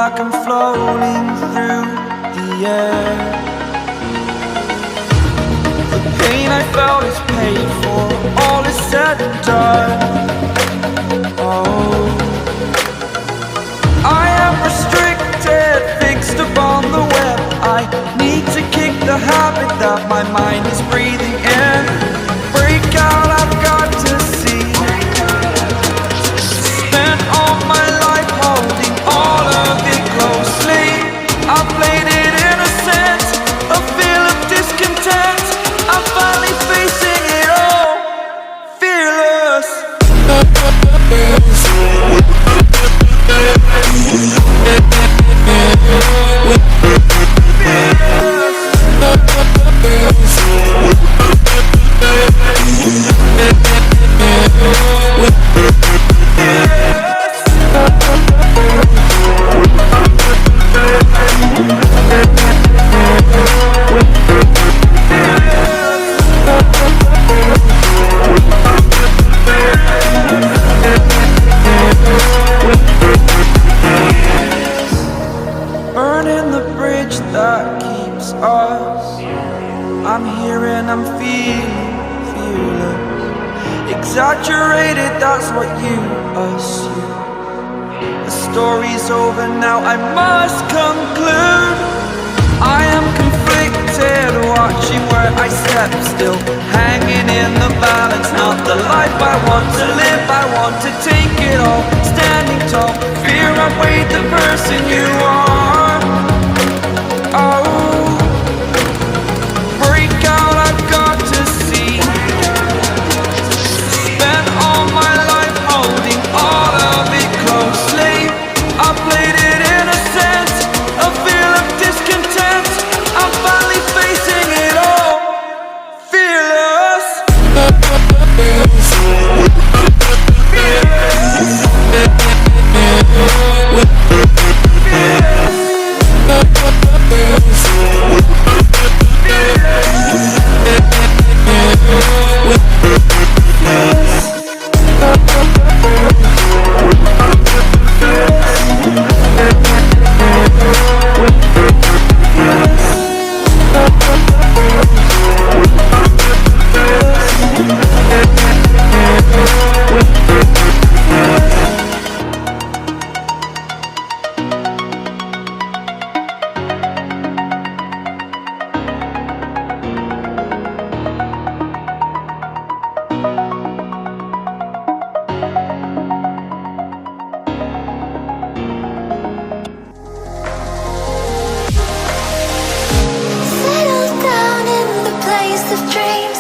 like I'm floating through the air. The pain I felt is paid for, all is said and done. Oh, I am restricted, fixed upon the web. I need to kick the habit that my mind is breathing in. Break out, I've got to see. Spent all my life holding all of it closely. I played it innocent, a feel of discontent. I'm finally facing it all, fearless. Burning the bridge that keeps us. I'm here and I'm feeling fearless. Exaggerated, that's what you assume. The story's over now, I must conclude. I am conflicted, watching where I step still, hanging in the balance. Not the life I want to live, I want to take it all. Standing tall, fear outweighed the person you are. Oh, break out, I've got to see. Spent all my life holding all of it closely. I played it innocent, a feel of discontent. I'm finally facing it all, fearless. Change